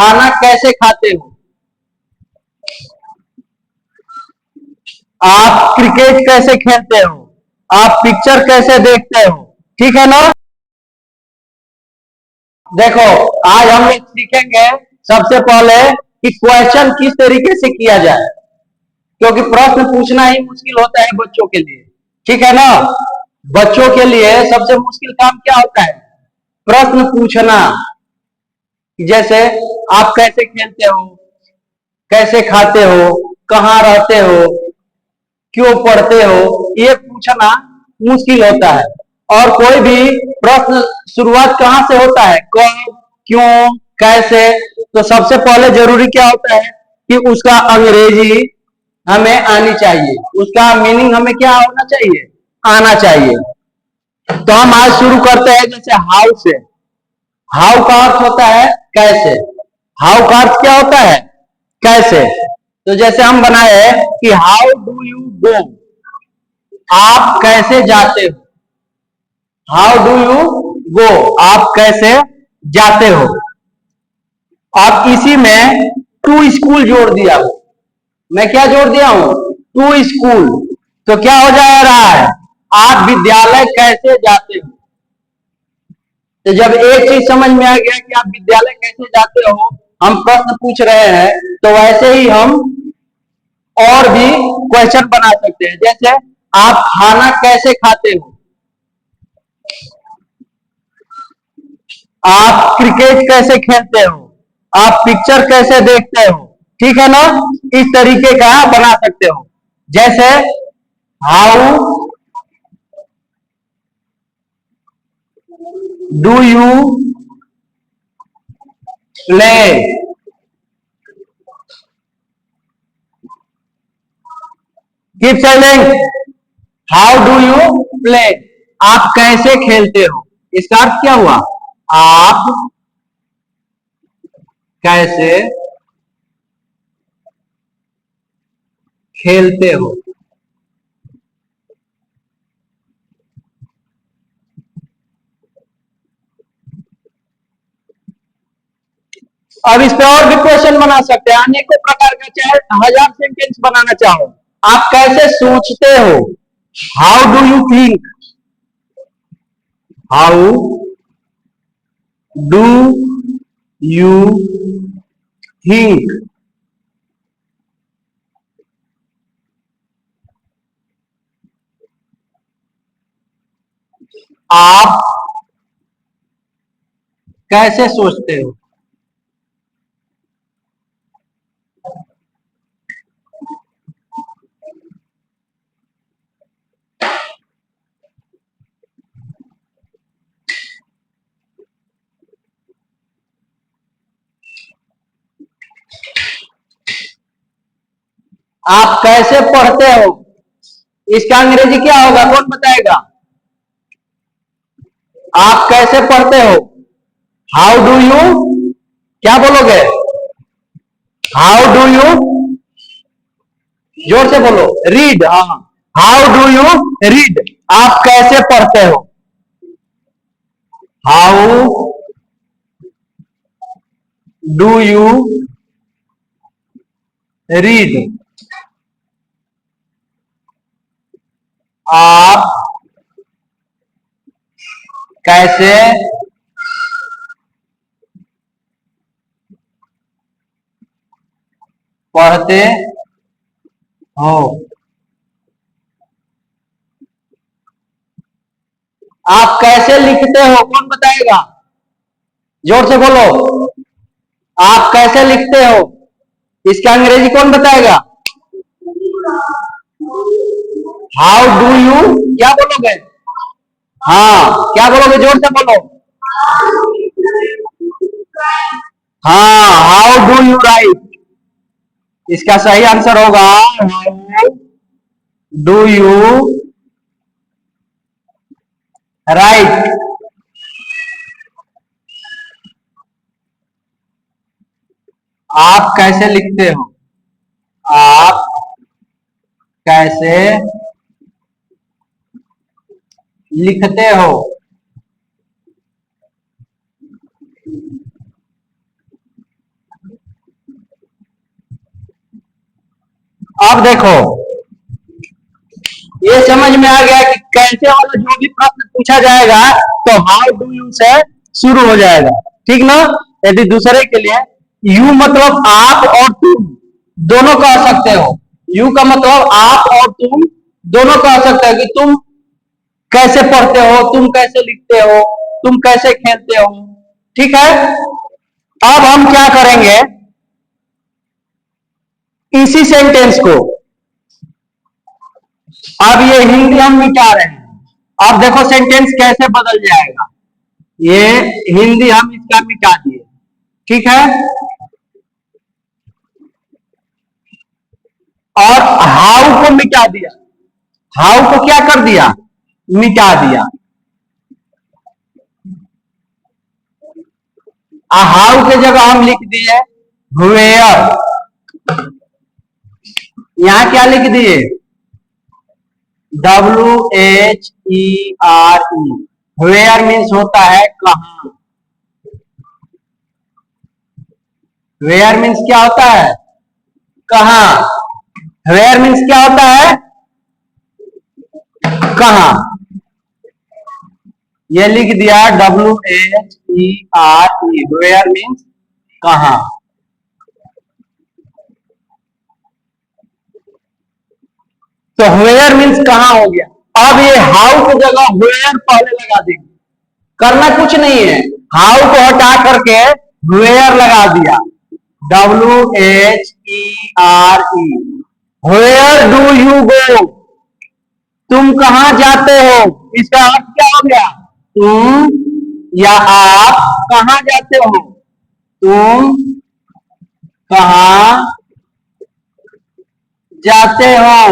खाना कैसे खाते हो? आप क्रिकेट कैसे खेलते हो? आप पिक्चर कैसे देखते हो? ठीक है ना? देखो, आज हम लोग सीखेंगे सबसे पहले कि क्वेश्चन किस तरीके से किया जाए, क्योंकि प्रश्न पूछना ही मुश्किल होता है बच्चों के लिए। ठीक है ना? बच्चों के लिए सबसे मुश्किल काम क्या होता है? प्रश्न पूछना। जैसे आप कैसे खेलते हो, कैसे खाते हो, कहाँ रहते हो, क्यों पढ़ते हो, ये पूछना मुश्किल होता है। और कोई भी प्रश्न शुरुआत कहाँ से होता है? कब, क्यों, कैसे। तो सबसे पहले जरूरी क्या होता है कि उसका अंग्रेजी हमें आनी चाहिए, उसका मीनिंग हमें क्या होना चाहिए? आना चाहिए। तो हम आज शुरू करते हैं जैसे हाउ से। हाउ का अर्थ होता है कैसे। हाउ का अर्थ क्या होता है? कैसे। तो जैसे हम बनाए कि हाउ डू यू गो, आप कैसे जाते हो। हाउ डू यू गो, आप कैसे जाते हो। अब इसी में टू स्कूल जोड़ दिया हूं। मैं क्या जोड़ दिया हूं? To school. तो क्या हो जा रहा है? आप विद्यालय कैसे जाते हो। तो जब एक चीज समझ में आ गया कि आप विद्यालय कैसे जाते हो, हम प्रश्न पूछ रहे हैं, तो वैसे ही हम और भी क्वेश्चन बना सकते हैं। जैसे आप खाना कैसे खाते हो, आप क्रिकेट कैसे खेलते हो, आप पिक्चर कैसे देखते हो। ठीक है ना? इस तरीके का बना सकते हो। जैसे how do you play, keep silent. How do you play, आप कैसे खेलते हो। इसका अर्थ क्या हुआ? आप कैसे खेलते हो। अब इस पे और भी क्वेश्चन बना सकते हैं, अनेकों प्रकार का, चाहे 1000 सेंटेंस बनाना चाहो। आप कैसे सोचते हो? How do you think, how do you think. आप कैसे सोचते हो। आप कैसे पढ़ते हो, इसका अंग्रेजी क्या होगा, कौन बताएगा? आप कैसे पढ़ते हो? हाउ डू यू, क्या बोलोगे? हाउ डू यू, जोर से बोलो, रीड। हाँ, हाउ डू यू रीड, आप कैसे पढ़ते हो। हाउ डू यू रीड, आप कैसे पढ़ते हो। आप कैसे लिखते हो, कौन बताएगा? जोर से बोलो, आप कैसे लिखते हो, इसका अंग्रेजी कौन बताएगा? हाउ डू यू, क्या बोलोगे? हाँ, क्या बोलोगे, जोर से बोलो। हाँ, हाउ डू यू राइट, इसका सही आंसर होगा हाउ डू यू राइट। आप कैसे लिखते हो, आप कैसे लिखते हो। अब देखो, ये समझ में आ गया कि कैसे वाला जो भी प्रश्न पूछा जाएगा तो हाउ डू यू से शुरू हो जाएगा, ठीक ना। यदि दूसरे के लिए यू मतलब आप और तुम दोनों कह सकते हो, यू का मतलब आप और तुम दोनों कह सकते हो कि तुम कैसे पढ़ते हो, तुम कैसे लिखते हो, तुम कैसे खेलते हो, ठीक है। अब हम क्या करेंगे, इसी सेंटेंस को अब ये हिंदी हम मिटा रहे हैं। अब देखो सेंटेंस कैसे बदल जाएगा, ये हिंदी हम इसका मिटा दिए, ठीक है। और हाउ को मिटा दिया, हाउ को क्या कर दिया, मिटा दिया। हाउ के जगह हम लिख दिए वेयर, यहां क्या लिख दिए, WHERE। वेयर मीन्स होता है कहां, वेयर मीन्स क्या होता है, कहां। वेयर मीन्स क्या होता है, कहां। ये लिख दिया WHERE, वेयर मीन्स कहां। तो वेयर मीन्स कहां हो गया। अब ये हाउ की जगह वेयर पहले लगा देंगे, करना कुछ नहीं है, हाउ को हटा करके वेयर लगा दिया, WHERE। Where do you go, तुम कहां जाते हो, इसका अर्थ क्या हो गया, तुम या आप कहां जाते हो, तुम कहां जाते हो।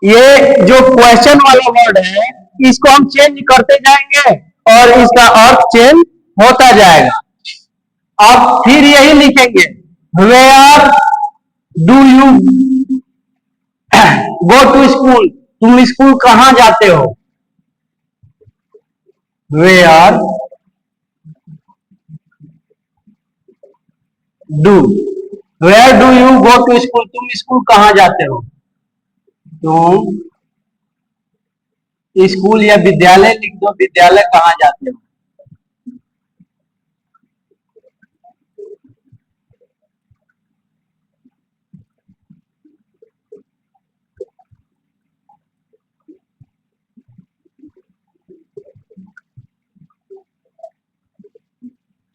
ये जो क्वेश्चन वाला वर्ड है इसको हम चेंज करते जाएंगे और इसका अर्थ चेंज होता जाएगा। अब फिर यही लिखेंगे, where do you go to school, तुम स्कूल कहां जाते हो, where do, where do you go to school, तुम स्कूल कहां जाते हो, तुम स्कूल या विद्यालय लिख दो, विद्यालय कहां जाते हो।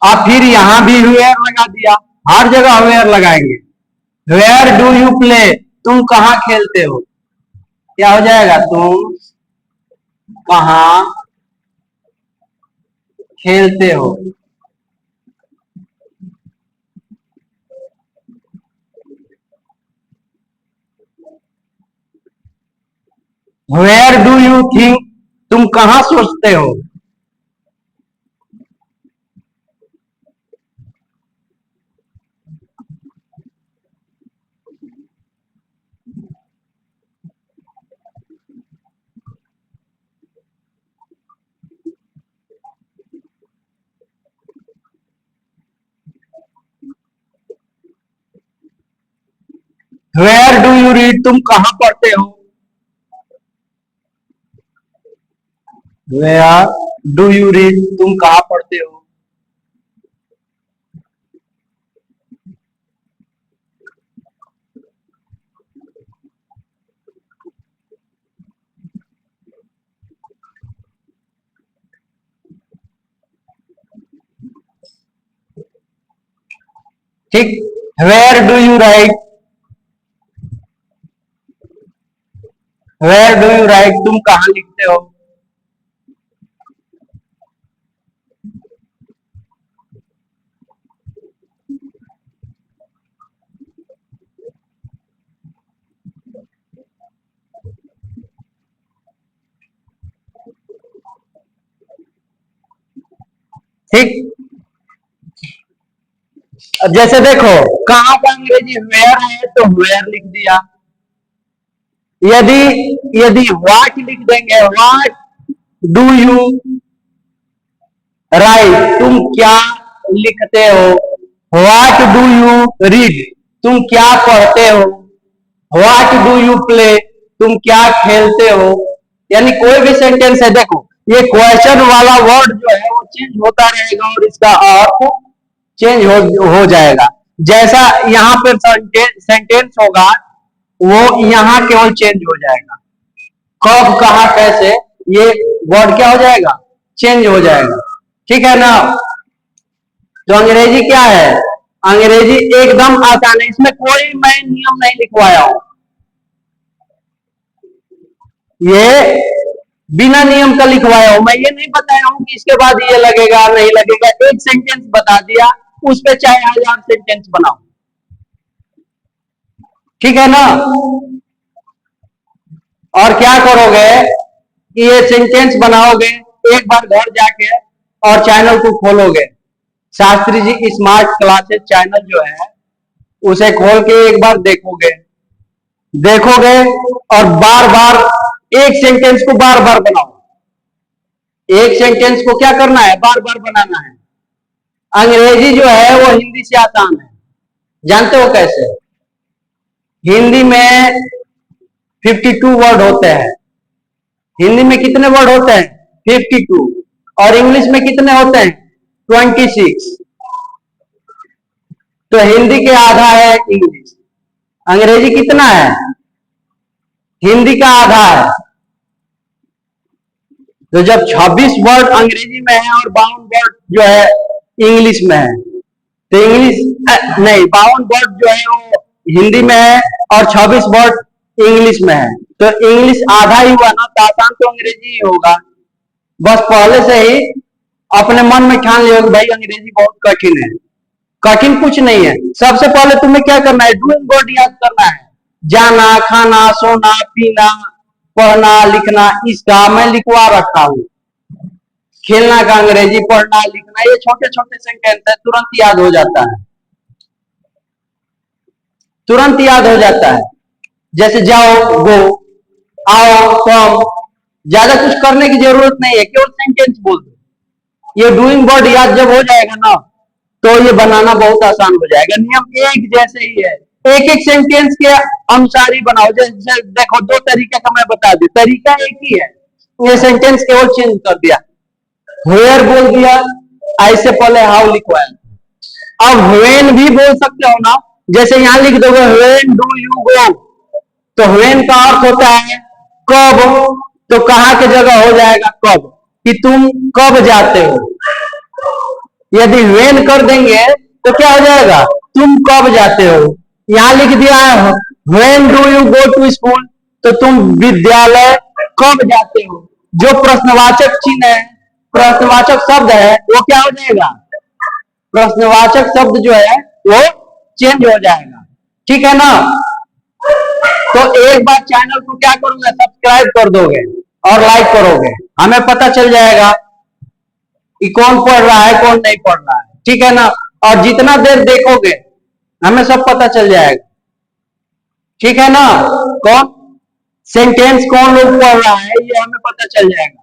आप फिर यहां भी वेयर लगा दिया, हर जगह वेयर लगाएंगे। वेयर डू यू प्ले, तुम कहां खेलते हो, क्या हो जाएगा, तुम कहां खेलते हो। वेयर डू यू थिंक, तुम कहां सोचते हो। वेयर डू यू रीड, तुम कहां पढ़ते हो, वेयर डू यू रीड, तुम कहां पढ़ते हो। ठीक, where do you write, where do you write, तुम कहां लिखते हो। ठीक, अब जैसे देखो कहां का अंग्रेजी वेयर है तो वेयर लिख दिया, यदि यदि व्हाट लिख देंगे, व्हाट डू यू राइट, तुम क्या लिखते हो? व्हाट डू यू रीड, तुम क्या पढ़ते हो? व्हाट डू यू प्ले, तुम क्या खेलते हो? यानी कोई भी सेंटेंस है, देखो ये क्वेश्चन वाला वर्ड जो है वो चेंज होता रहेगा और इसका अर्थ चेंज हो जाएगा। जैसा यहाँ पर सेंटेंस होगा वो यहाँ केवल चेंज हो जाएगा। कब, कहा, कैसे, ये वर्ड क्या हो जाएगा, चेंज हो जाएगा। ठीक है ना? तो अंग्रेजी क्या है? अंग्रेजी एकदम आसान है, इसमें कोई मैं नियम नहीं लिखवाया हूं। ये बिना नियम का लिखवाया हूं। मैं ये नहीं बताया हूं कि इसके बाद ये लगेगा नहीं लगेगा। एक सेंटेंस बता दिया, उस पे चाहे 1000 सेंटेंस बनाओ। ठीक है ना? और क्या करोगे कि ये सेंटेंस बनाओगे, एक बार घर जाके और चैनल को खोलोगे, Shastri ji smart classes channel जो है उसे खोल के एक बार देखोगे, देखोगे और बार बार एक सेंटेंस को बार बार बनाओ। एक सेंटेंस को क्या करना है, बार बार बनाना है। अंग्रेजी जो है वो हिंदी से आसान है। जानते हो कैसे? हिंदी में 52 वर्ड होते हैं। हिंदी में कितने वर्ड होते हैं? 52। और इंग्लिश में कितने होते हैं? 26। तो हिंदी के आधा है इंग्लिश। अंग्रेजी कितना है? हिंदी का आधा है। तो जब 26 वर्ड अंग्रेजी में है और 52 वर्ड जो है इंग्लिश में है, तो इंग्लिश नहीं, 52 वर्ड जो है वो हिंदी में है और 26 वर्ड इंग्लिश में है। तो इंग्लिश आधा ही हुआ ना, तो आसान तो अंग्रेजी ही होगा। बस पहले से ही अपने मन में ठान लियो कि भाई अंग्रेजी बहुत कठिन है। कठिन कुछ नहीं है। सबसे पहले तुम्हें क्या करना है, डूइंग वर्ड याद करना है। जाना, खाना, सोना, पीना, पढ़ना, लिखना, इसका मैं लिखवा रखा हूं। खेलना का अंग्रेजी, पढ़ना, लिखना, ये छोटे छोटे सेंटेंस है, तुरंत याद हो जाता है, तुरंत याद हो जाता है। जैसे जाओ, गो, आओ, कम, ज्यादा कुछ करने की जरूरत नहीं है, केवल सेंटेंस बोल दो। ये डूइंग वर्ड याद जब हो जाएगा ना, तो ये बनाना बहुत आसान हो जाएगा। नियम एक जैसे ही है, एक एक सेंटेंस के अनुसार ही बनाओ। जैसे देखो, दो तरीके का मैं बता दी, तरीका एक ही है, ये सेंटेंस केवल चेंज कर दिया। वेयर बोल दिया, ऐसे पहले हाउ लिखवाया। अब व्हेन भी बोल सकते हो ना, जैसे यहां लिख दोगे व्हेन डू यू गो, तो व्हेन का अर्थ होता है कब, तो कहां की जगह हो जाएगा कब, कि तुम कब जाते हो। यदि व्हेन कर देंगे तो क्या हो जाएगा, तुम कब जाते हो। यहां लिख दिया है when do you go to school, तो तुम विद्यालय कब जाते हो। जो प्रश्नवाचक चिन्ह है, प्रश्नवाचक शब्द है, वो क्या हो जाएगा, प्रश्नवाचक शब्द जो है वो चेंज हो जाएगा। ठीक है ना? तो एक बार चैनल को क्या करोगे, सब्सक्राइब कर दोगे और लाइक करोगे, हमें पता चल जाएगा कि कौन पढ़ रहा है कौन नहीं पढ़ रहा है। ठीक है ना? और जितना देर देखोगे हमें सब पता चल जाएगा। ठीक है ना? कौन सेंटेंस कौन लोग पढ़ रहा है ये हमें पता चल जाएगा।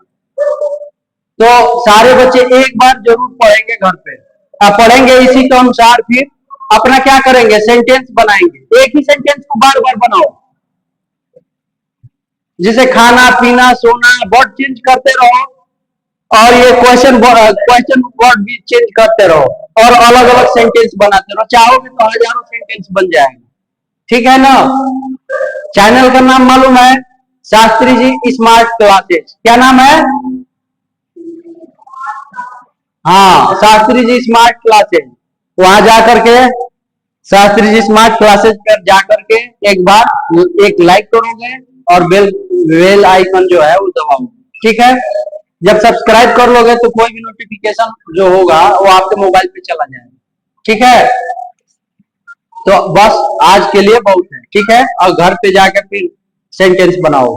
तो सारे बच्चे एक बार जरूर पढ़ेंगे घर पे, आप पढ़ेंगे इसी के अनुसार, फिर अपना क्या करेंगे, सेंटेंस बनाएंगे। एक ही सेंटेंस को बार बार बनाओ, जिसे खाना, पीना, सोना, वर्ड चेंज करते रहो, और ये क्वेश्चन वर्ड भी चेंज करते रहो, और अलग अलग सेंटेंस बनाते रहो। चाहोगे तो हजारों सेंटेंस बन जाएंगे। ठीक है ना? चैनल का नाम मालूम है, शास्त्री जी स्मार्ट क्लासेस। क्या नाम है? हाँ, शास्त्री जी स्मार्ट क्लासेस। वहां जाकर के शास्त्री जी स्मार्ट क्लासेस पर जाकर के एक बार एक लाइक करोगे और बेल आइकन जो है वो दबाओगे। ठीक है? जब सब्सक्राइब कर लोगे तो कोई भी नोटिफिकेशन जो होगा वो आपके मोबाइल पे चला जाएगा। ठीक है? तो बस आज के लिए बहुत है। ठीक है? और घर पे जाकर फिर सेंटेंस बनाओ।